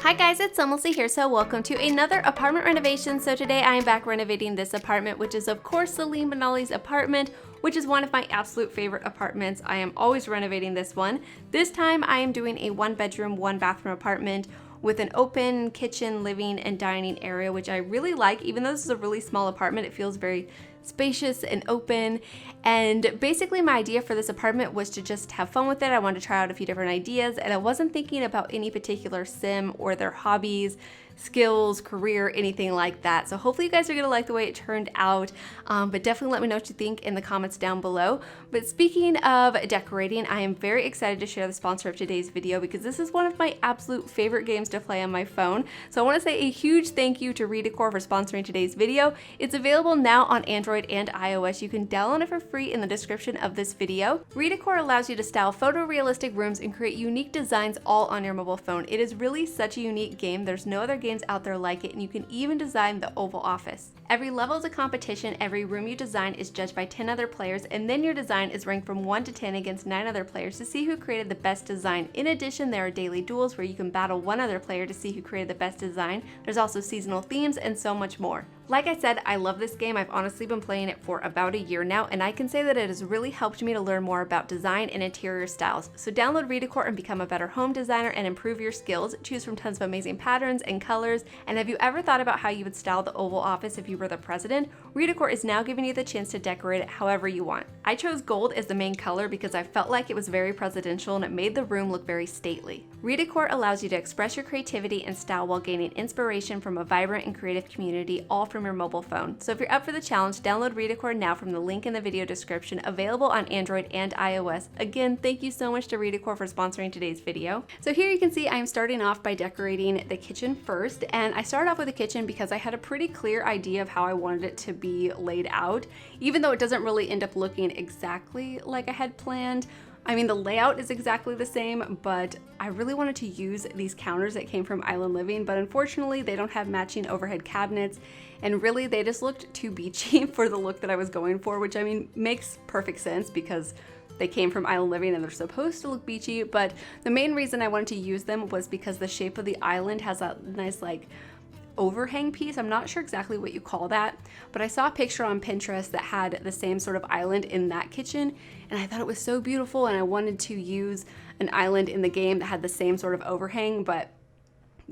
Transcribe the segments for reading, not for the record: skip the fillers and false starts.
Hi guys, it's SimLicy here, so welcome to another apartment renovation. So today I am back renovating this apartment, which is of course Salim Benali's apartment, which is one of my absolute favorite apartments. I am always renovating this one. This time I am doing a 1-bedroom, 1-bathroom apartment with an open kitchen, living, and dining area, which I really like. Even though this is a really small apartment, it feels very spacious and open. And basically my idea for this apartment was to just have fun with it. I wanted to try out a few different ideas, and I wasn't thinking about any particular sim or their hobbies, skills, career, anything like that. So hopefully you guys are gonna like the way it turned out, but definitely let me know what you think in the comments down below. But speaking of decorating, I am very excited to share the sponsor of today's video because this is one of my absolute favorite games to play on my phone. So I wanna say a huge thank you to Redecor for sponsoring today's video. It's available now on Android and iOS. You can download it for free in the description of this video. Redecor allows you to style photorealistic rooms and create unique designs all on your mobile phone. It is really such a unique game. There's no other games out there like it, and you can even design the Oval Office. Every level is a competition. Every room you design is judged by 10 other players, and then your design is ranked from 1 to 10 against 9 other players to see who created the best design. In addition, there are daily duels where you can battle one other player to see who created the best design. There's also seasonal themes and so much more. Like I said, I love this game. I've honestly been playing it for about a year now, and I can say that it has really helped me to learn more about design and interior styles. So download Redecor and become a better home designer and improve your skills. Choose from tons of amazing patterns and colors. And have you ever thought about how you would style the Oval Office if you were the president? Redecor is now giving you the chance to decorate it however you want. I chose gold as the main color because I felt like it was very presidential and it made the room look very stately. Redecor allows you to express your creativity and style while gaining inspiration from a vibrant and creative community, all from your mobile phone. So if you're up for the challenge, download Redecor now from the link in the video description, available on Android and iOS. Again, thank you so much to Redecor for sponsoring today's video. So here you can see I'm starting off by decorating the kitchen first, and I started off with the kitchen because I had a pretty clear idea of how I wanted it to be laid out, even though it doesn't really end up looking exactly like I had planned. I mean, the layout is exactly the same, but I really wanted to use these counters that came from Island Living, but unfortunately they don't have matching overhead cabinets, and really they just looked too beachy for the look that I was going for, which I mean makes perfect sense because they came from Island Living and they're supposed to look beachy. But the main reason I wanted to use them was because the shape of the island has a nice like overhang piece. I'm not sure exactly what you call that, but I saw a picture on Pinterest that had the same sort of island in that kitchen, and I thought it was so beautiful, and I wanted to use an island in the game that had the same sort of overhang, but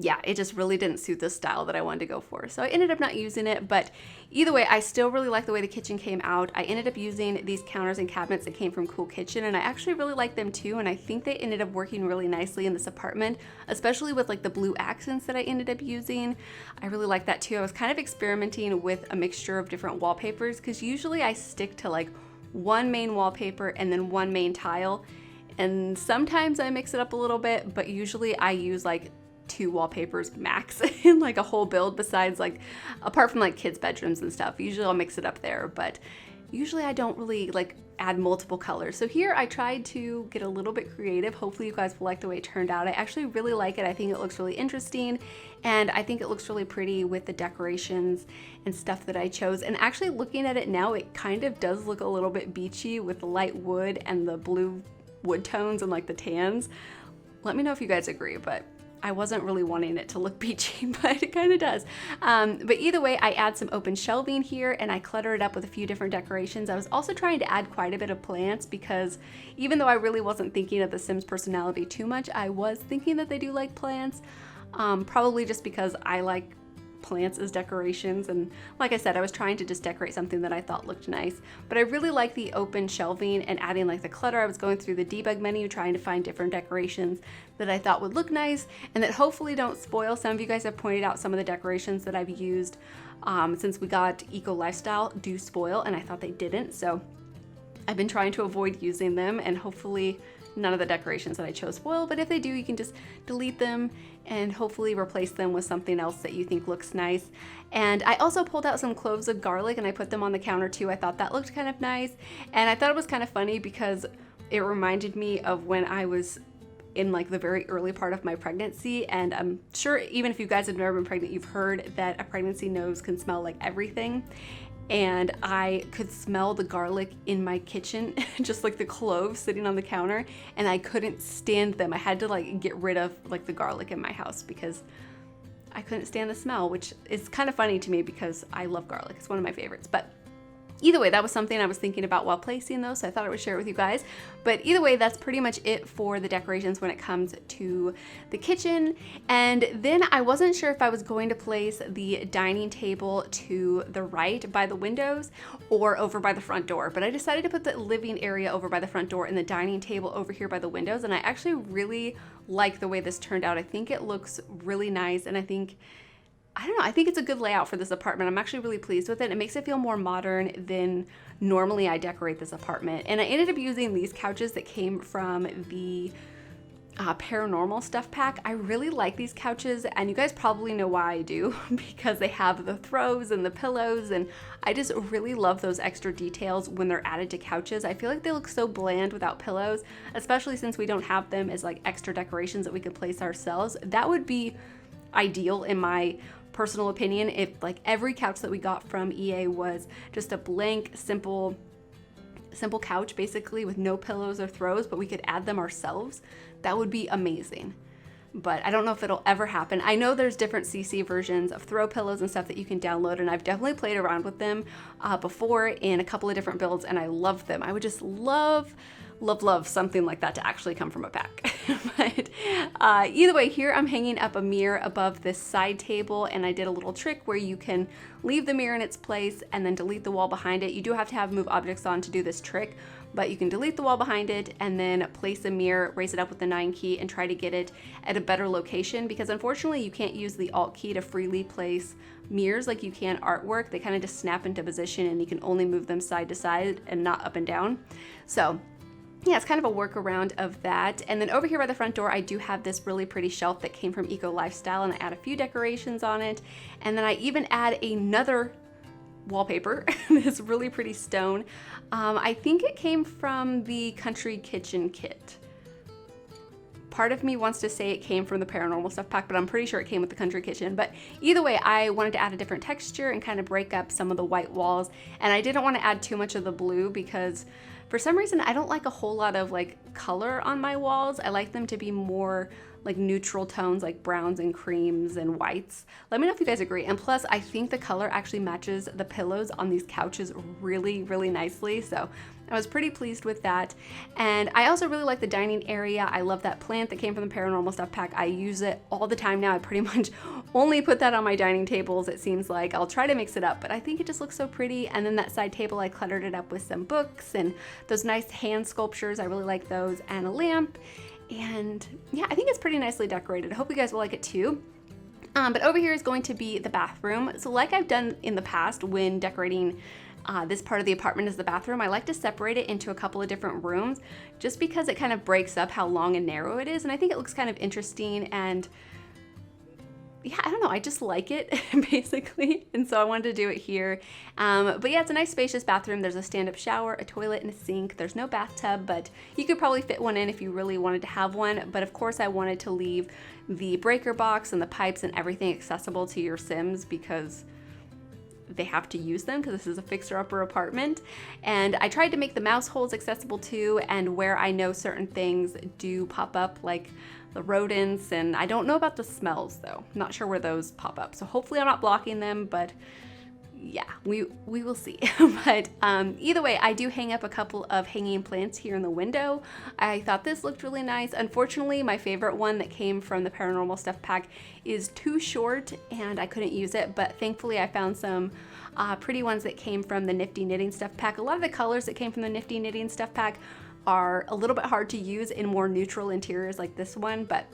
yeah, it just really didn't suit the style that I wanted to go for. So I ended up not using it, but either way, I still really like the way the kitchen came out. I ended up using these counters and cabinets that came from Cool Kitchen, and I actually really like them too, and I think they ended up working really nicely in this apartment, especially with like the blue accents that I ended up using. I really like that too. I was kind of experimenting with a mixture of different wallpapers because usually I stick to like one main wallpaper and then one main tile, and sometimes I mix it up a little bit, but usually I use like 2 wallpapers max in like a whole build, besides like apart from like kids' bedrooms and stuff. Usually I'll mix it up there, but usually I don't really like add multiple colors. So here I tried to get a little bit creative. Hopefully you guys will like the way it turned out. I actually really like it. I think it looks really interesting, and I think it looks really pretty with the decorations and stuff that I chose. And actually looking at it now, it kind of does look a little bit beachy with the light wood and the blue wood tones and like the tans. Let me know if you guys agree, but I wasn't really wanting it to look beachy, but it kind of does. But either way, I add some open shelving here and I clutter it up with a few different decorations. I was also trying to add quite a bit of plants because even though I really wasn't thinking of the Sims personality too much, I was thinking that they do like plants, probably just because I like plants as decorations, and like I said, I was trying to just decorate something that I thought looked nice. But I really like the open shelving and adding like the clutter. I was going through the debug menu trying to find different decorations that I thought would look nice and that hopefully don't spoil. Some of you guys have pointed out some of the decorations that I've used since we got Eco Lifestyle do spoil, and I thought they didn't, so I've been trying to avoid using them, and hopefully none of the decorations that I chose spoil, but if they do, you can just delete them and hopefully replace them with something else that you think looks nice. And I also pulled out some cloves of garlic and I put them on the counter too. I thought that looked kind of nice, and I thought it was kind of funny because it reminded me of when I was in like the very early part of my pregnancy, and I'm sure even if you guys have never been pregnant, you've heard that a pregnancy nose can smell like everything. and I could smell the garlic in my kitchen, just like the cloves sitting on the counter, and I couldn't stand them. I had to like get rid of like the garlic in my house because I couldn't stand the smell, which is kind of funny to me because I love garlic. It's one of my favorites. But either way, that was something I was thinking about while placing those, so I thought I would share it with you guys. But either way, that's pretty much it for the decorations when it comes to the kitchen. And then I wasn't sure if I was going to place the dining table to the right by the windows or over by the front door. But I decided to put the living area over by the front door and the dining table over here by the windows. And I actually really like the way this turned out. I think it looks really nice, and I think it's a good layout for this apartment. I'm actually really pleased with it. It makes it feel more modern than normally I decorate this apartment. And I ended up using these couches that came from the paranormal stuff pack. I really like these couches, and you guys probably know why I do, because they have the throws and the pillows, and I just really love those extra details when they're added to couches. I feel like they look so bland without pillows, especially since we don't have them as like extra decorations that we could place ourselves. That would be ideal in my personal opinion if like every couch that we got from EA was just a blank, simple couch basically with no pillows or throws, but we could add them ourselves. That would be amazing. But I don't know if it'll ever happen. I know there's different CC versions of throw pillows and stuff that you can download, and I've definitely played around with them before in a couple of different builds, and I love them. I would just love something like that to actually come from a pack. But either way, here I'm hanging up a mirror above this side table, and I did a little trick where you can leave the mirror in its place and then delete the wall behind it. You do have to have move objects on to do this trick, but you can delete the wall behind it and then place a mirror, raise it up with the 9 key, and try to get it at a better location, because unfortunately you can't use the Alt key to freely place mirrors like you can artwork. They kind of just snap into position and you can only move them side to side and not up and down. So yeah, it's kind of a workaround of that. And then over here by the front door, I do have this really pretty shelf that came from Eco Lifestyle, and I add a few decorations on it. And then I even add another wallpaper, this really pretty stone. I think it came from the Country Kitchen kit. Part of me wants to say it came from the paranormal stuff pack, but I'm pretty sure it came with the Country Kitchen. But either way, I wanted to add a different texture and kind of break up some of the white walls. And I didn't want to add too much of the blue because for some reason I don't like a whole lot of like color on my walls. I like them to be more like neutral tones, like browns and creams and whites. Let me know if you guys agree. And plus, I think the color actually matches the pillows on these couches really, really nicely. So I was pretty pleased with that. And I also really like the dining area. I love that plant that came from the paranormal stuff pack. I use it all the time now. I pretty much only put that on my dining tables, it seems like. I'll try to mix it up, but I think it just looks so pretty. And then that side table, I cluttered it up with some books and those nice hand sculptures. I really like those, and a lamp. And yeah, I think it's pretty nicely decorated. I hope you guys will like it too. But over here is going to be the bathroom. So like I've done in the past when decorating this part of the apartment as the bathroom, I like to separate it into a couple of different rooms just because it kind of breaks up how long and narrow it is. And I think it looks kind of interesting, and yeah, I don't know, I just like it basically, and so I wanted to do it here. But yeah, it's a nice spacious bathroom. There's a stand-up shower, a toilet, and a sink. There's no bathtub, but you could probably fit one in if you really wanted to have one. But of course I wanted to leave the breaker box and the pipes and everything accessible to your Sims because they have to use them because this is a fixer-upper apartment. And I tried to make the mouse holes accessible too, and where I know certain things do pop up, like the rodents, and I don't know about the smells though. I'm not sure where those pop up. So hopefully I'm not blocking them, but yeah, we will see. But either way, I do hang up a couple of hanging plants here in the window. I thought this looked really nice. Unfortunately, my favorite one that came from the paranormal stuff pack is too short and I couldn't use it, but thankfully I found some pretty ones that came from the Nifty Knitting stuff pack. A lot of the colors that came from the Nifty Knitting stuff pack are a little bit hard to use in more neutral interiors like this one, but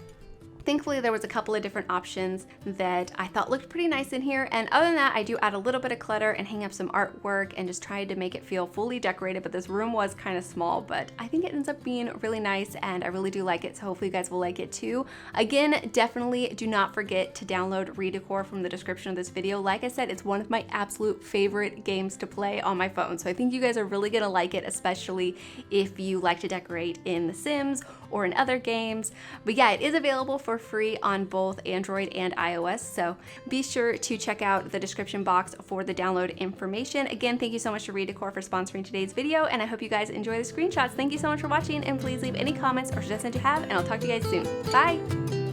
thankfully there was a couple of different options that I thought looked pretty nice in here. And other than that, I do add a little bit of clutter and hang up some artwork and just tried to make it feel fully decorated, but this room was kind of small, but I think it ends up being really nice and I really do like it, so hopefully you guys will like it too. Again, definitely do not forget to download Redecor from the description of this video. Like I said, it's one of my absolute favorite games to play on my phone, so I think you guys are really gonna like it, especially if you like to decorate in The Sims or in other games. But yeah, it is available for for free on both Android and iOS, so be sure to check out the description box for the download information. Again, thank you so much to Redecor for sponsoring today's video, and I hope you guys enjoy the screenshots. Thank you so much for watching, and please leave any comments or suggestions you have, and I'll talk to you guys soon. Bye!